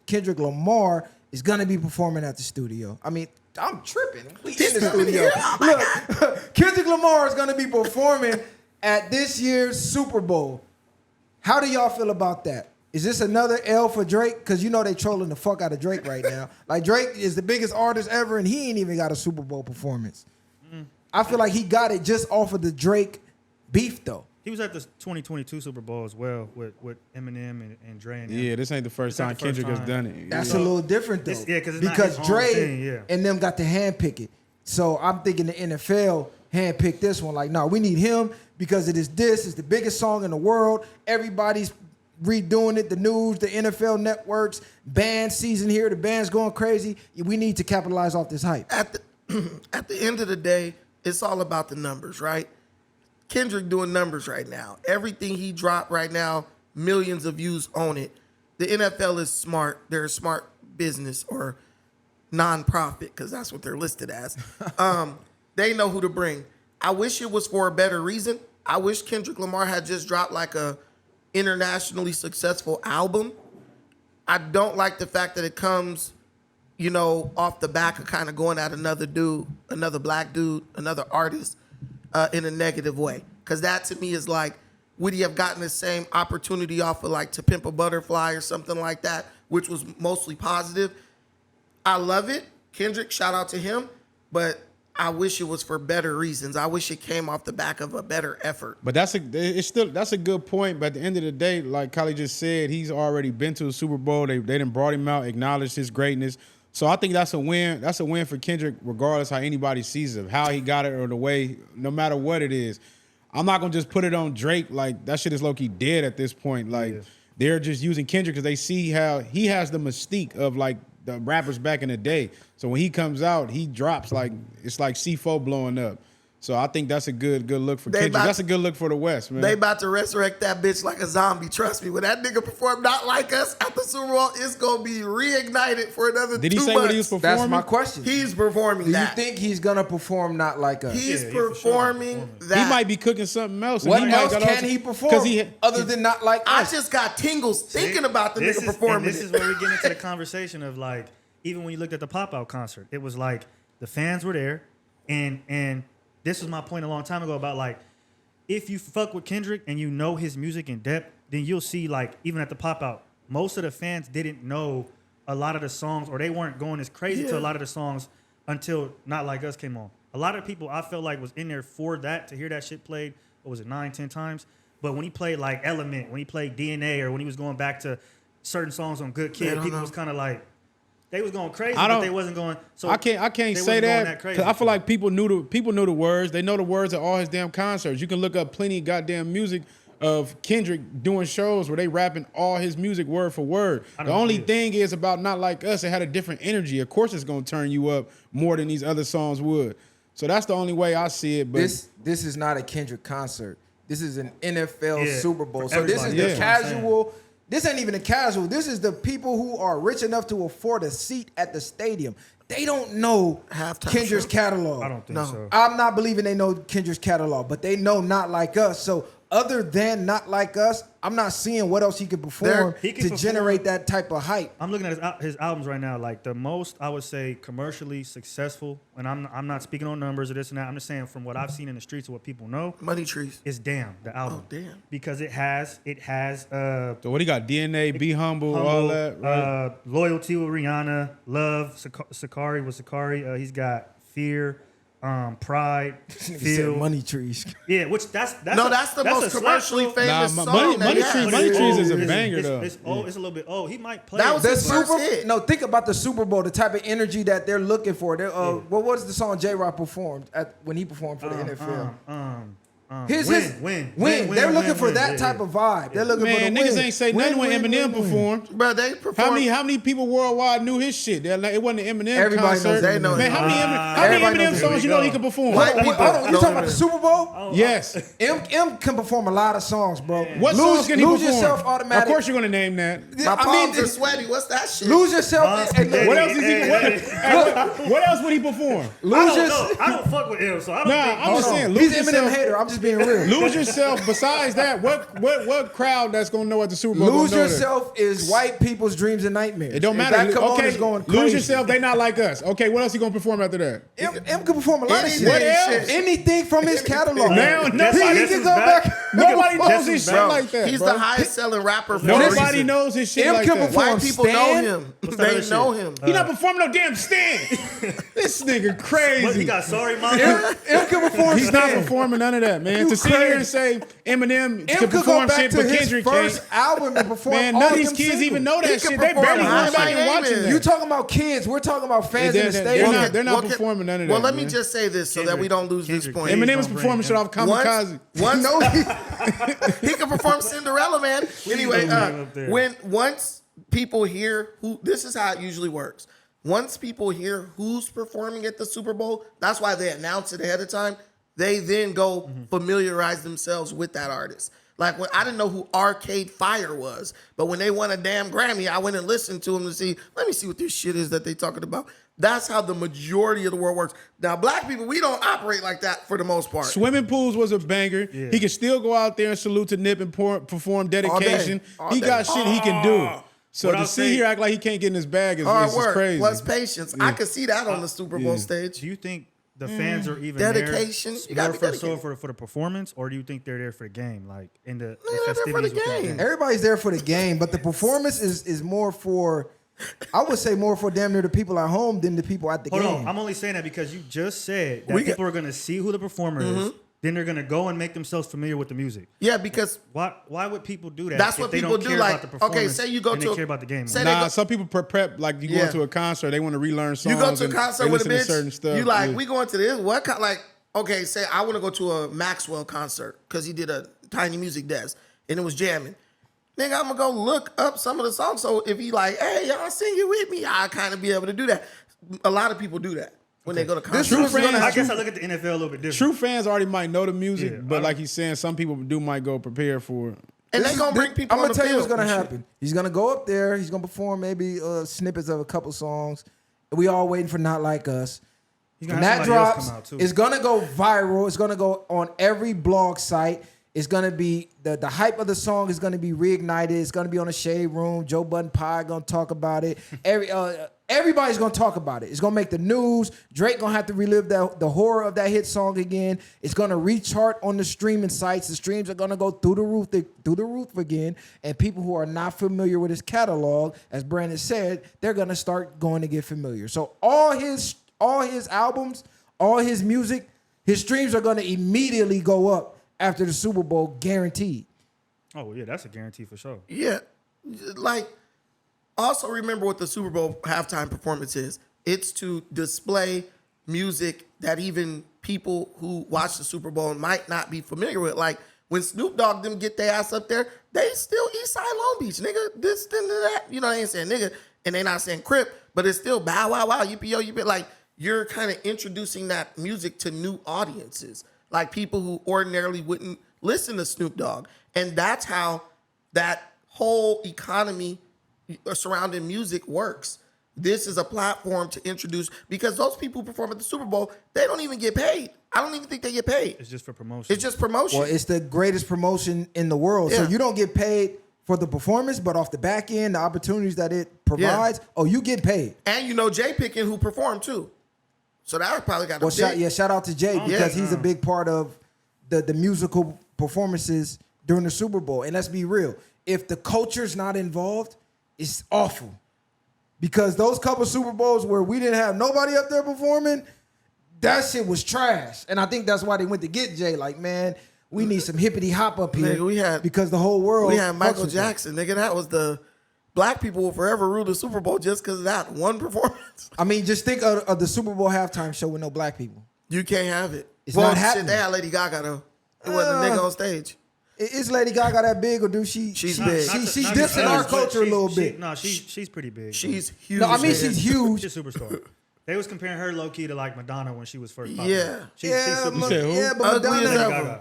Kendrick Lamar is gonna be performing at the studio. I mean, I'm tripping. We in the studio. Look, Kendrick Lamar is gonna be performing at this year's Super Bowl. How do y'all feel about that? Is this another L for Drake? Because you know they trolling the fuck out of Drake right now. Like, Drake is the biggest artist ever, and he ain't even got a Super Bowl performance. I feel like he got it just off of the Drake beef, though. He was at the 2022 Super Bowl as well with Eminem and Dre. And yeah, this ain't the first time Kendrick has done it. That's a little different, though. Because Dre and them got to handpick it. So I'm thinking the NFL handpicked this one. Like, no, we need him because it is this. It's the biggest song in the world. Everybody's redoing it. The news, the NFL networks, band season here. The band's going crazy. We need to capitalize off this hype. At the end of the day, it's all about the numbers, right? Kendrick doing numbers right now. Everything he dropped right now, millions of views on it. The NFL is smart. They're a smart business or nonprofit because that's what they're listed as. They know who to bring. I wish it was for a better reason. I wish Kendrick Lamar had just dropped like a internationally successful album. I don't like the fact that it comes, you know, off the back of kind of going at another dude, another black dude, another artist in a negative way. Because that to me is like, would he have gotten the same opportunity off of like To Pimp a Butterfly or something like that, which was mostly positive. I love it. Kendrick, shout out to him. But I wish it was for better reasons. I wish it came off the back of a better effort. But that's a good point. But at the end of the day, like Kali just said, he's already been to a Super Bowl. They done brought him out, acknowledged his greatness. So I think that's a win. That's a win for Kendrick, regardless how anybody sees it, how he got it or the way, no matter what it is. I'm not gonna just put it on Drake. Like, that shit is low-key dead at this point. Like, they're just using Kendrick because they see how he has the mystique of like the rappers back in the day. So when he comes out, he drops like it's like C4 blowing up. So I think that's a good look for Kendrick. That's a good look for the West, man. They about to resurrect that bitch like a zombie. Trust me. When that nigga perform Not Like Us at the Super Bowl, it's gonna be reignited for another 2 months. Did he say what he was performing? That's my question. He's performing that. Do you think he's gonna perform Not Like Us? He's performing that. He might be cooking something else. What else can he perform other than Not Like Us? I just got tingles thinking about the nigga performing. This is where we get into the conversation of like, even when you looked at the pop-out concert, it was like the fans were there, and this was my point a long time ago about like, if you fuck with Kendrick and you know his music in depth, then you'll see like, even at the pop-out, most of the fans didn't know a lot of the songs, or they weren't going as crazy to a lot of the songs until Not Like Us came on. A lot of people I felt like was in there for that, to hear that shit played, what was it, 9-10 times? But when he played like Element, when he played DNA, or when he was going back to certain songs on Good Kid, people was kind of like, they was going crazy, but they wasn't going. So I can't say that because I feel like people knew the words. They know the words of all his damn concerts. You can look up plenty of goddamn music of Kendrick doing shows where they rapping all his music word for word. The only thing is about Not Like Us, it had a different energy. Of course, it's gonna turn you up more than these other songs would. So that's the only way I see it. But this is not a Kendrick concert. This is an NFL Super Bowl. So everybody. this is the casual. This ain't even a casual. This is the people who are rich enough to afford a seat at the stadium. They don't know Kendrick's catalog. I don't think so. I'm not believing they know Kendrick's catalog, but they know Not Like Us. So other than Not Like Us, I'm not seeing what else he could perform to generate that type of hype. I'm looking at his albums right now. Like the most, I would say, commercially successful, and I'm not speaking on numbers or this and that. I'm just saying from what I've seen in the streets of what people know. Money Trees. Is Damn, the album. Oh, Damn. Because it has. So what he got? DNA, Be Humble, all that. Right? Loyalty with Rihanna, Love, Sakari with Sakari. He's got Fear. Pride, Feel, Money Trees. Yeah, which that's the most commercially famous song. Money Trees is a banger though. It's a little bit. He might play. That was the his first hit. No, think about the Super Bowl, the type of energy that they're looking for. What was the song J-Rock performed when he performed for the NFL? Win. They're looking for that type of vibe. They're looking for the win. Niggas ain't say nothing when Eminem performed. Bro, they performed. How many people worldwide knew his shit? It wasn't an Eminem Everybody concert. knows they know. Man, how many Eminem songs you know he can perform? Hold on, you talking about the Super Bowl? Yes. M can perform a lot of songs, bro. What songs can he perform? Lose Yourself automatic. Of course you're gonna name that. My palms are sweaty. What's that shit? Lose Yourself. What else is he? What else would he perform? I don't fuck with him, so I don't think. I'm just saying. He's an Eminem hater. I'm just just being real. Lose yourself. Besides that, what crowd that's gonna know at the Super Bowl? Lose gonna know that? yourself is white people's dreams and nightmares. It don't If matter. that come on, Okay, it's going lose crazy. yourself. They not like us. Okay, what else he gonna perform after that? M can perform a lot of shit. What else? Anything from his catalog. Now, he nobody- can go back. Nobody knows That's his shit bro. like that. He's bro. the highest selling rapper for a Nobody reason. knows his shit M like can that. perform. White people Stan? know him. What's the They other know shit? him. He not performing no damn stand. This nigga What, crazy. he got sorry, mama. M can perform. He's not Stan. performing none of that, man. You To sit here crazy. and say Eminem M can could go perform back shit, to but his Kendrick first can't. album and perform Man, all none of these them kids singles. even know He that can shit. They perform barely High going back and Miami. watching that. You talking about kids? We're talking about fans in the stadium. They're not Well, performing none of that. Well, let me man. just say this so that we don't lose this Kendrick. point. Please Eminem is don't performing bring shit off Kamikaze. Once, No, he can perform Cinderella, man. Anyway, don't bring him up there. once people hear who, this is how it usually works. Once people hear who's performing at the Super Bowl, that's why they announce it ahead of time. They then go familiarize themselves with that artist. Like when I didn't know who Arcade Fire was, but when they won a damn Grammy, I went and listened to them to see. Let me see what this shit is that they talking about. That's how the majority of the world works. Now, black people, we don't operate like that for the most part. Swimming pools was a banger. Yeah. He can still go out there and salute to Nip and perform dedication. All He day. got shit he can do. So What to I'll sit say- here act like he can't get in his bag is Hard just work crazy. plus patience. I could see that on the Super Bowl stage. Do you think the fans are even Dedication. there You gotta more be for, dedicated. for the performance, or do you think they're there for the game, like in the They're there for the festivities within game. everybody's there for the game, but the performance is more for. I would say more for damn near the people at home than the people at the Hold game. on, I'm only saying that because you just said that We got- people are going to see who the performer is, then they're going to go and make themselves familiar with the music. Yeah, because Why would people do that? That's if what they people don't do, care like, about the performance okay, say you go and to they a- care about the game. say more? they Nah, go- some people prep like you Yeah. going to a concert, they want to relearn songs. you go to a and concert they with a listen to certain bitch, stuff. you like, Yeah. we going to this, what kind, like, okay, say I want to go to a Maxwell concert because he did a Tiny Music Desk and it was jamming. Nigga, I'm going to go look up some of the songs. So if he like, hey, y'all sing it with me, I kind of be able to do that. A lot of people do that when they go to concerts. True was gonna fans, I guess I look at the NFL a little bit different. true fans already might know the music, Yeah, but like he's saying, some people might go prepared for it. And they going to bring people I'm on gonna the tell you what's field gonna and shit. happen. He's gonna go up there. He's gonna perform maybe snippets of a couple songs. We all waiting for Not Like Us. He's When gonna have that somebody else drops, come out, too. it's gonna go viral. It's gonna go on every blog site. It's gonna be the hype of the song is gonna be reignited. It's gonna be on the Shade Room. Joe Budden Pie gonna talk about it. Everybody's gonna talk about it. It's gonna make the news. Drake gonna have to relive the horror of that hit song again. It's gonna rechart on the streaming sites. The streams are gonna go through the roof again. And people who are not familiar with his catalog, as Brandon said, they're gonna start going to get familiar. So all his albums, all his music, his streams are gonna immediately go up after the Super Bowl, guaranteed. Oh yeah, that's a guarantee for sure. Yeah. Like, also remember what the Super Bowl halftime performance is. It's to display music that even people who watch the Super Bowl might not be familiar with. Like, when Snoop Dogg them get their ass up there, they still Eastside Long Beach, nigga. This, then that. You know, they ain't saying nigga, and they not saying Crip, but it's still bow, wow, wow, yippee-yo, yippee. Like, you're kind of introducing that music to new audiences. Like, people who ordinarily wouldn't listen to Snoop Dogg. And that's how that whole economy surrounding music works. This is a platform to introduce, because those people who perform at the Super Bowl, they don't even get paid. I don't even think they get paid. It's just for promotion. It's just promotion. Well, it's the greatest promotion in the world. So Yeah. you don't get paid for the performance, but off the back end, the opportunities that it provides, you get paid. And you know Jay Pickin, who performed too. So that probably got a Well, big... shout out to Jay because he's a big part of the musical performances during the Super Bowl. And let's be real, if the culture's not involved, it's awful. Because those couple Super Bowls where we didn't have nobody up there performing, that shit was trash. And I think that's why they went to get Jay. Like, man, we need some hippity hop up here. Nigga, because the whole world. We had fucks Michael with Jackson, nigga. That was the... Black people will forever rule the Super Bowl just because of that one performance. it. I mean, just think of the Super Bowl halftime show with no black people. You can't have it. It's well, not shit, happening. they had Lady Gaga, though. It wasn't a nigga on stage. Is Lady Gaga that big, or do she? She's big. She Not dips in to our us, but culture a little she- bit. No, she's pretty big. She's huge. No, I mean man. she's huge. She's a superstar. They was comparing her low key to like Madonna when she was first popular. Yeah. She's Yeah, super said who? yeah, but Ugly Madonna. as Lady ever. Gaga.